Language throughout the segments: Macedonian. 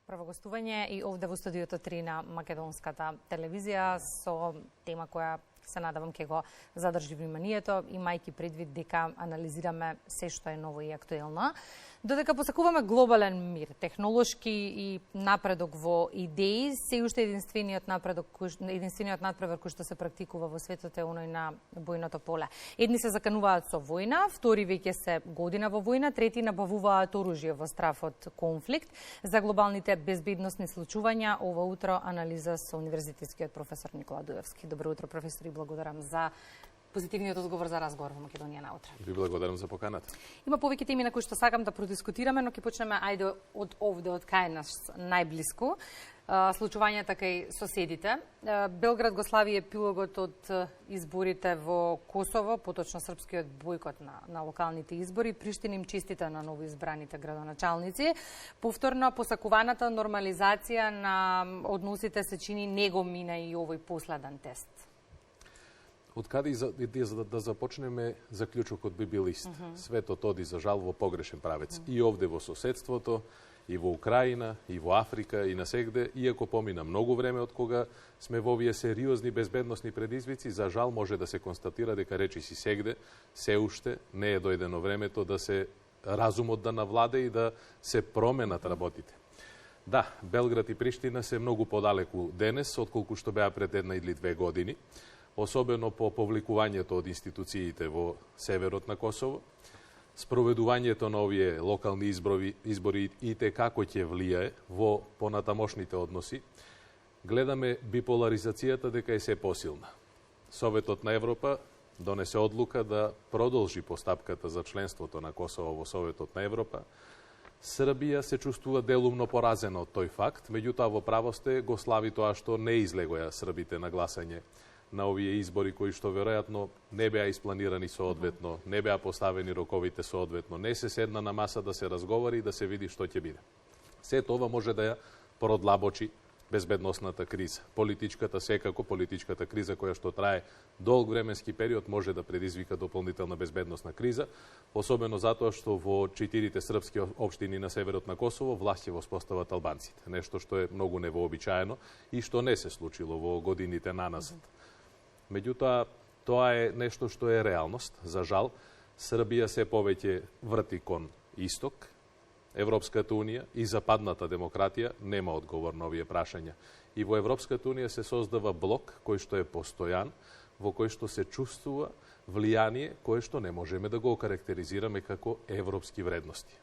прво гостување и овде во студиото 3 на Македонската телевизија со тема која се надавам ќе го задржи вниманието, имајќи предвид дека анализираме се што е ново и актуелно. Додека посакуваме глобален мир, технолошки и напредок во идеи, се уште единствениот напредок кој што се практикува во светот е оној на бојното поле. Едни се закануваат со војна, втори веќе се година во војна, трети набавуваат оружје во страв од конфликт. За глобалните безбедносни случувања ова утро анализа со универзитетскиот професор Никола Дуевски. Добро утро, професор, и благодарам за позитивниот одговор за разговор во Македонија наутре. Ви благодарам за поканата. Има повеќе теми на кои што сакам да продискутираме, но ќе почнеме ајде од овде, од кај нас најблиску. Случувањата кај соседите. Белград го слави епилогот од изборите во Косово, поточно српскиот бојкот на локалните избори. Приштина им честита на новоизбраните градоначалници. Повторно посакуваната нормализација на односите се чини не го мина и овој последен тест. Од каде да започнеме, заклучокот би бил ист. Светот оди за жал во погрешен правец. И овде во соседството, и во Украина, и во Африка, и насегде, иако помина многу време од кога сме во овие сериозни безбедносни предизвици, за жал може да се констатира дека речиси сегде, се уште не е дојдено времето да се разумот да навладе и да се променат работите. Да, Белград и Приштина се многу подалеку денес, отколку што беа пред 1 или 2 години, особено по повликувањето од институциите во северот на Косово. Спроведувањето на овие локални избори и те како ќе влијае во понатамошните односи. Гледаме биполаризацијата дека е се посилна. Советот на Европа донесе одлука да продолжи постапката за членството на Косово во Советот на Европа. Србија се чувствува делумно поразена од тој факт, меѓутоа во правосте го слави тоа што не излегоја србите на гласање на овие избори кои што веројатно не беа испланирани соодветно, не беа поставени роковите соодветно, не се седна на маса да се разговари и да се види што ќе биде. Сето ова може да ја продлабочи безбедносната криза. Политичката криза која што трае долг временски период може да предизвика дополнителна безбедносна криза, особено затоа што во 4 српски општини на северот на Косово власт ќе воспостават албанците, нешто што е многу невообичаено и што не се случило во годините наназад. Меѓутоа, тоа е нешто што е реалност. За жал, Србија се повеќе врти кон исток, Европската Унија и западната демократија нема одговор на овие прашања. И во Европската Унија се создава блок кој што е постојан, во кој што се чувствува влијание кое што не можеме да го окарактеризираме како европски вредности.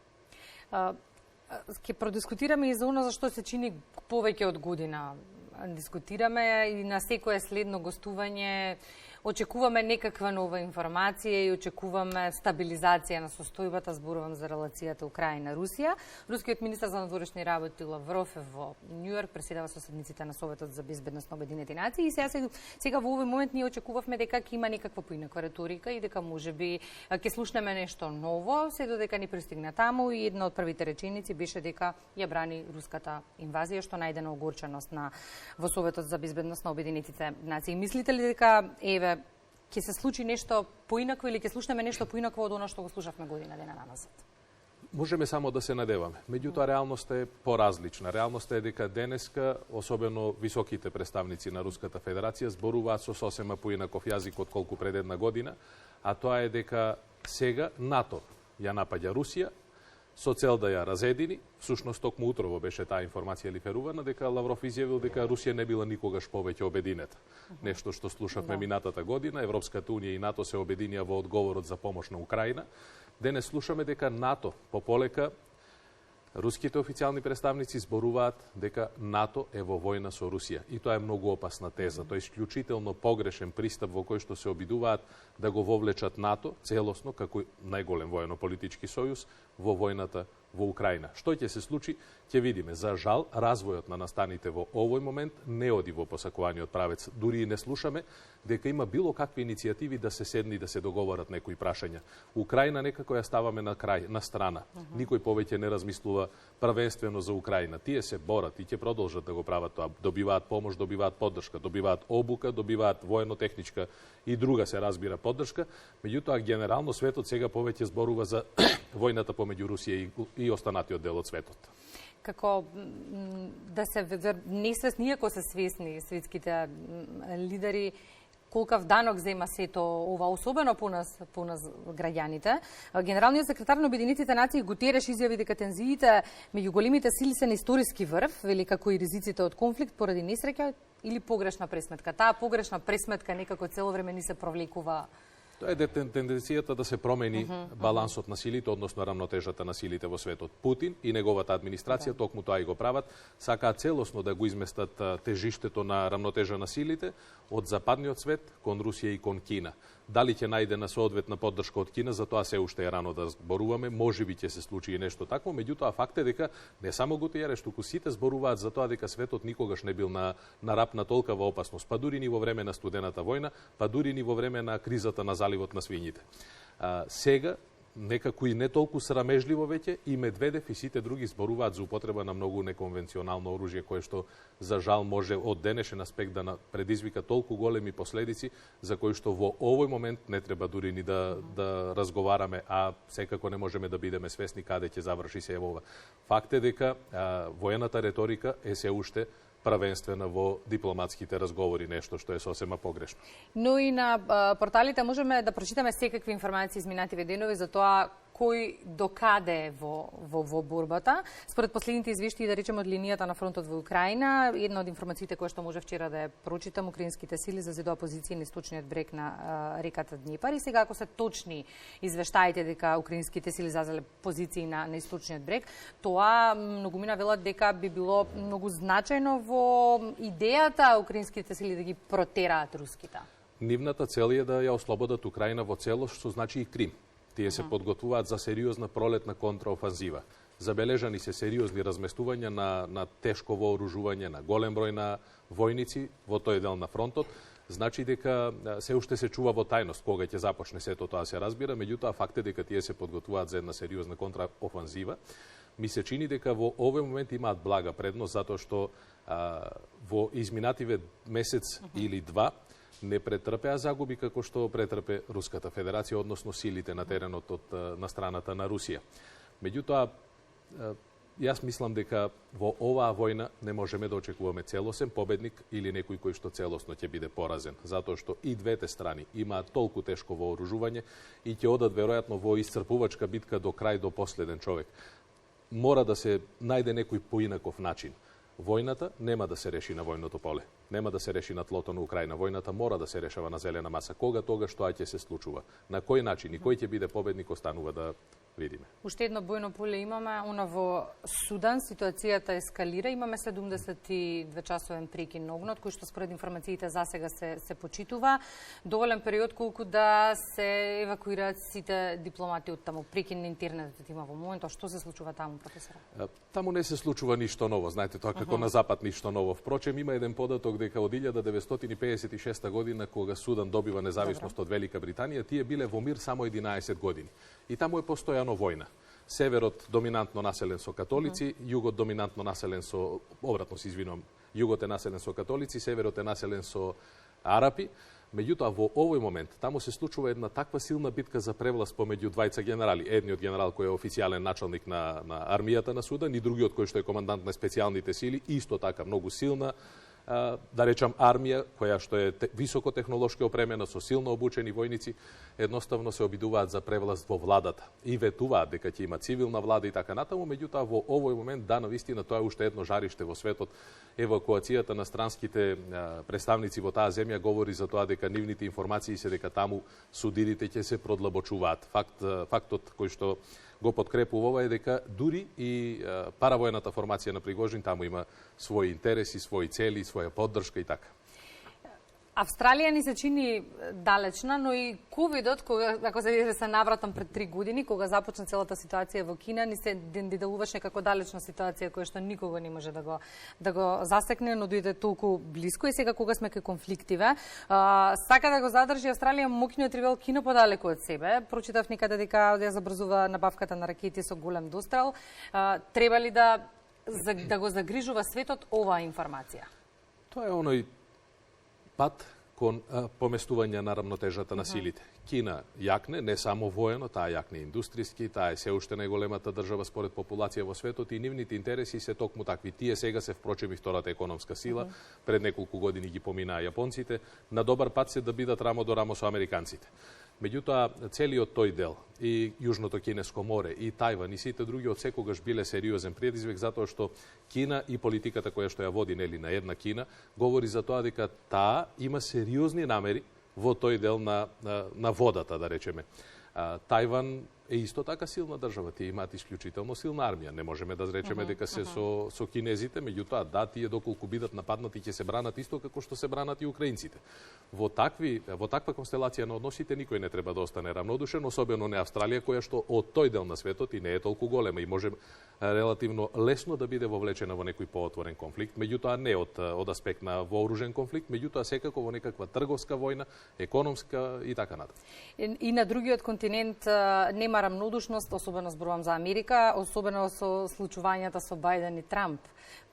Ќе продискутираме и за оно за што се чини повеќе од година. Дискутираме и на секое следно гостување очекуваме некаква нова информација и очекуваме стабилизација на состојбата, зборувам за релацијата Украина-Русија. Рускиот министар за надворешни работи Лавров е во Њујорк, преседава со седниците на Советот за безбедност на Обединетите нации и сега во овој момент ние очекувавме дека ќе има некаква поинаква реторика и дека можеби ќе слушнеме нешто ново, се додека ни пристигна таму и една од првите реченици беше дека ја брани руската инвазија, што најде на огорченост во Советот за безбедност на Обединетите нации. Мислите ли дека ќе се случи нешто поинакво или ќе слушнеме нешто поинакво од оно што го слушавме година дена назад? Можеме само да се надеваме. Меѓутоа, реалноста е поразлична. Реалноста е дека денеска, особено високите представници на Руската Федерација, зборуваат со сосема поинаков јазик од колку пред 1 година, а тоа е дека сега НАТО ја напаѓа Русија, со цел да ја разедини. Всушност, токму утрово беше таа информација лиферувана, дека Лавров изјавил дека Русија не била никогаш повеќе обединета. Нешто што слушавме минатата година, Европската Унија и НАТО се обединија во одговорот за помош на Украина. Денес слушаме дека НАТО пополека, руските официјални представници зборуваат дека НАТО е во војна со Русија. И тоа е многу опасна теза. Тоа е исклучително погрешен пристап во кој што се обидуваат да го вовлечат НАТО целосно, како најголем воено-политички сојуз, во војната во Украина. Што ќе се случи, ќе видиме. За жал, развојот на настаните во овој момент не оди во посакуваниот правец. Дури и не слушаме дека има било какви иницијативи да се седни да се договорат некои прашања. Украина некако ја ставаме на крај, на страна. Никој повеќе не размислува првенствено за Украина. Тие се борат и ќе продолжат да го прават тоа. Добиваат помош, добиваат поддршка, добиваат обука, добиваат воено-техничка и друга се разбира поддршка. Меѓутоа, генерално светот сега повеќе зборува за војната помеѓу Русија и останатиот дел од светот. како да се несвесни, иако се свесни светските лидери, колкав данок зема сето ова, особено по нас граѓаните. Генералниот секретар на Обединетите нации Гутереш изјави дека тензиите меѓу големите сили се на историски врв, вели како и ризиците од конфликт поради несреќа или погрешна пресметка. Таа погрешна пресметка некако цело време ни се провлекува. Тоа е тенденцијата да се промени балансот на силите, односно рамнотежата на силите во светот. Путин и неговата администрација токму тоа и го прават, сакаат целосно да го изместат тежиштето на рамнотежа на силите од западниот свет кон Русија и кон Кина. Дали ќе најде на соодветна поддршка од Кина, за тоа се уште е рано да зборуваме, можеби ќе се случи и нешто такво, меѓутоа факт е дека не само Гутереш, туку сите зборуваат за тоа дека светот никогаш не бил на рап на толкова опасност, па дури ни во време на студената војна, па дури ни во време на кризата на заливот на свињите. Сега некако и не толку срамежливо веќе и Медведев и сите други зборуваат за употреба на многу неконвенционално оружје кое што за жал може од денешен аспект да предизвика толку големи последици за кои што во овој момент не треба дури ни да разговараме, а секако не можеме да бидеме свесни каде ќе заврши се ова. Факт е дека воената реторика е се уште правенствена во дипломатските разговори, нешто што е сосема погрешно. Но и на порталите можеме да прочитаме секакви информации изминативе денови за тоа кој докаде е во борбата. Според последните извештаи, да речеме од линијата на фронтот во Украина, една од информациите која што може вчера да ја прочитам, украинските сили зазидоа позиции на источниот брег на реката Днепар. И сега, ако се точни извештаите дека украинските сили зазеле позиции на источниот брег, тоа многумина велат дека би било многу значајно во идејата украинските сили да ги протераат руските. Нивната цел е да ја ослободат Украина во целост, што значи и Крим. Тие се подготвуваат за сериозна пролетна контраофанзива. Забележани се сериозни разместувања на тешко вооружување, на голем број на војници во тој дел на фронтот. Значи дека се уште се чува во тајност кога ќе започне сето тоа се разбира, меѓутоа факт е дека тие се подготвуваат за една сериозна контраофанзива. Ми се чини дека во овој момент имаат блага предност затоа што во изминативе месец или два не претрпеа загуби како што претрпе Руската Федерација, односно силите на теренот на страната на Русија. Меѓутоа, јас мислам дека во оваа војна не можеме да очекуваме целосен победник или некој кој што целосно ќе биде поразен, затоа што и двете страни имаат толку тешко вооружување и ќе одат веројатно во исцрпувачка битка до крај, до последен човек. Мора да се најде некој поинаков начин. Војната нема да се реши на војното поле. Нема да се реши на тлото на Украина. Војната мора да се решава на зелена маса. Кога тогаш тоа ќе се случува? На кој начин и кој ќе биде победник останува да видиме. Уште едно бојно поле имаме, она во Судан, ситуацијата ескалира, имаме 72-часовен прекин на огнот, кој што според информациите засега се почитува. Доволен период колку да се евакуираат сите дипломати од таму. Прекин на интернетот има во моментот. Што се случува таму, професор? Таму не се случува ништо ново. Знаете, тоа како на запад ништо ново. Впрочем, има еден податок дека од 1956 година, кога Судан добива независност од Велика Британија, тие биле во мир само 11 години. И таму е постојано војна. Северот доминантно населен со католици, југот доминантно населен со, обратно се извинувам, југот е населен со католици, северот е населен со арапи. Меѓутоа, во овој момент, таму се случува една таква силна битка за превласт помеѓу двајца генерали. Едниот генерал кој е официјален началник на армијата на Судан и другиот кој што е командант на специјалните сили, исто така многу силна, да речам, армија, која што е високотехнолошки опремена со силно обучени војници, едноставно се обидуваат за превласт во владата. И ветуваат дека ќе има цивилна влада и така натаму, меѓутоа во овој момент, да, навистина, тоа е уште едно жариште во светот. Евакуацијата на странските представници во таа земја говори за тоа дека нивните информации се дека таму судирите ќе се продлабочуваат. Фактот кој што го подкрепува е дека дури и паравојната формација на Пригожин таму има своји интереси, своји цели, своја поддршка и така. Австралија ни се чини далечна, но и ковидот, кога, ако се навратам пред 3 години, кога започна целата ситуација во Кина, ни се делуваше како далечна ситуација која што никого не може да го засекне, но дојде толку блиско и сега кога сме кај конфликтиве, сака да го задржи Австралија мокниот ривал Кина подалеку од себе. Прочитав некаде дека ја забрзува набавката на ракети со голем дострел. Треба ли да го загрижува светот оваа информација? Тоа е оној пат кон поместување на рамнотежата на силите. Кина јакне, не само воено, таа јакне индустријски, таа е се уште најголемата држава според популација во светот и нивните интереси се токму такви. Тие сега се впрочем и втората економска сила, пред неколку години ги поминаа јапонците, на добар пат се да бидат рамо до рамо со американците. Меѓутоа, целиот тој дел, и Јужното Кинеско море, и Тајван, и сите други од секогаш биле сериозен предизвик, затоа што Кина и политиката која што ја води нели на една Кина, говори за тоа дека таа има сериозни намери во тој дел на водата, да речеме. Тајван е исто така силна држава, тие имаат исклучително силна армија. Не можеме да речеме дека се со кинезите, меѓутоа да, тие доколку бидат нападнати ќе се бранат исто како што се бранат и украинците. Во таква констелација на односите никој не треба да остане равнодушен, особено не Австралија која што од тој дел на светот и не е толку голема и може релативно лесно да биде вовлечена во некој поотворен конфликт, меѓутоа не од аспект на вооружен конфликт, меѓутоа секако во некаква трговска војна, економска и така натаму. И на другиот континент нема рамнодушност, особено зборувам за Америка, особено со случувањата со Бајден и Трамп.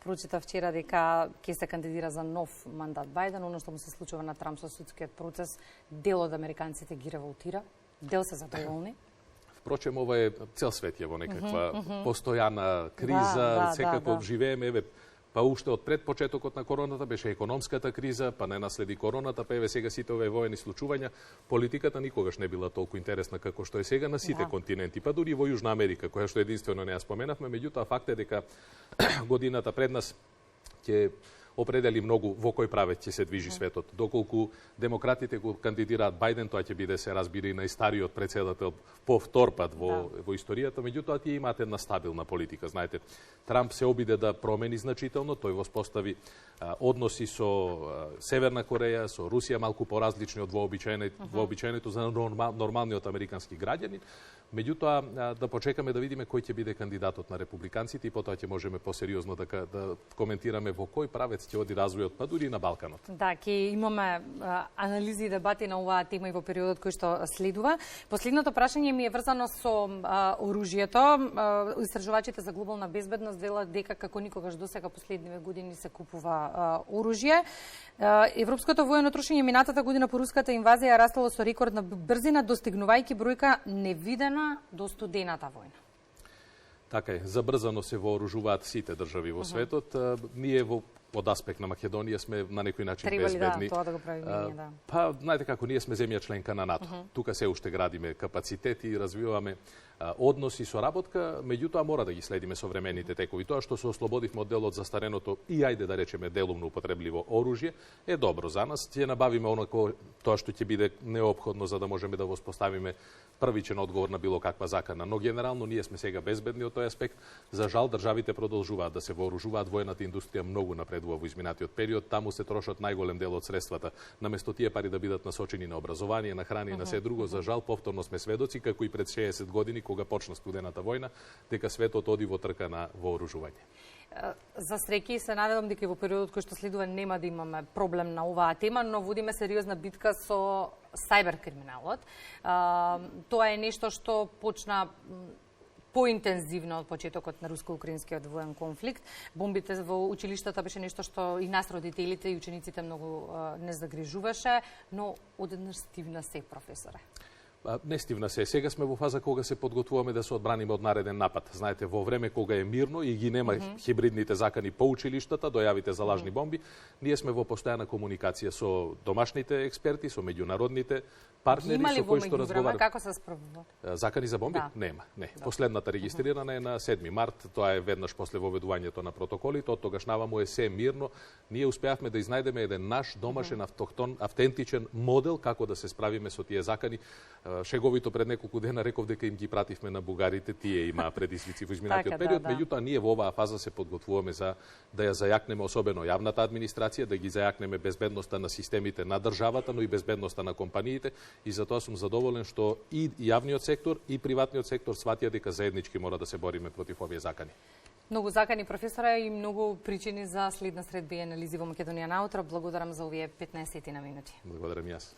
Прочита вчера дека ќе се кандидира за нов мандат Бајден, оно што му се случува на Трамп со судскиот процес, дел од американците ги револтира, дел се задоволни. Впрочем, ова е цел свет е во некаква постојана криза, секако живееме, еве, па уште од пред почетокот на короната беше економската криза, па не наследи короната, па еве сега сите овие воени случувања. Политиката никогаш не била толку интересна како што е сега на сите континенти, па дури во Јужна Америка, која што единствено не ја споменавме, меѓутоа факт е дека годината пред нас ќе определи многу во кој правец ќе се движи светот. Доколку демократите го кандидираат Бајден, тоа ќе биде, се разбира, и најстариот председател по втор пат во историјата, меѓутоа тие имаат една стабилна политика. Знаете, Трамп се обиде да промени значително, тој воспостави односи со Северна Кореја, со Русија, малку поразлични од вообичаеното за нормалниот американски граѓанин. Меѓутоа, да почекаме да видиме кој ќе биде кандидатот на републиканците и потоа ќе можеме посериозно да коментираме во кој правец ќе оди развојот, па дури и на Балканот. Да, ќе имаме анализи и дебати на оваа тема и во периодот кој што следува. Последното прашање ми е врзано со оружјето. Истражувачите за глобална безбедност велат дека како никогаш досега последниве години се купува оружје. Европското воено трошење минатата година по руската инвазија растало со рекордна брзина, достигнувајќи бројка невидена до студената војна. Така е, забрзано се вооружуваат сите држави во светот. Ние од аспект на Македонија сме на некој начин безбедни. Тоа да го правиме, да. Па, знаете како, ние сме земја членка на НАТО. Тука се уште градиме капацитети и развиваме односи со работка, меѓутоа мора да ги следиме современите текови. Тоа што се ослободивме од делот за стареното и ајде да речеме делумно употребливо оружје е добро за нас. Ќе набавиме онако тоа што ќе биде неопходно за да можеме да воспоставиме првичен одговор на било каква закана. Но генерално ние сме сега безбедни од тој аспект. За жал државите продолжуваат да се вооружуваат, воената индустрија многу напредува во изминатиот период, таму се трошат најголем дел од средствата. Наместо тие пари да бидат насочени на образование, на храна и на се друго, за жал повторно сме сведоци како и пред 60 години кога почна студената војна, дека светот оди во трка на вооружување. За среќа се надевам дека во периодот кој што следува нема да имаме проблем на оваа тема, но водиме сериозна битка со сајберкриминалот. Тоа е нешто што почна поинтензивно од почетокот на руско-украинскиот воен конфликт. Бомбите во училиштата беше нешто што и нас родителите и учениците многу не загрижуваше, но одеднаш стивна се, професоре. Не стивна се. Сега сме во фаза кога се подготвуваме да се одбраниме од нареден напад. Знаете, во време кога е мирно и ги нема хибридните закани по училиштата, дојавите за лажни бомби, ние сме во постојана комуникација со домашните експерти, со меѓународните партнери со кои што разговараме. Како се справува? Закани за бомби? Нема, не. Последната регистрирана е на 7 март, тоа е веднаш после воведувањето на протоколите, од тогаш наваму е се мирно. Ние успеавме да изнајдеме еден наш домашен автохтон, автентичен модел како да се справиме со тие закани. Шеговито пред неколку дена реков дека им ги пративме на бугарите, тие имаа предизвици во изминатиот период, меѓутоа ние во оваа фаза се подготвуваме за да ја зајакнеме особено јавната администрација, да ги зајакнеме безбедноста на системите на државата, но и безбедноста на компаниите, и затоа сум задоволен што и јавниот сектор и приватниот сектор сватија дека заеднички мора да се бориме против овие закани. Многу закани, професора, и многу причини за следна средба и анализи во Македонија наутро. Благодарам за овие 15 на минути. Благодарам јас.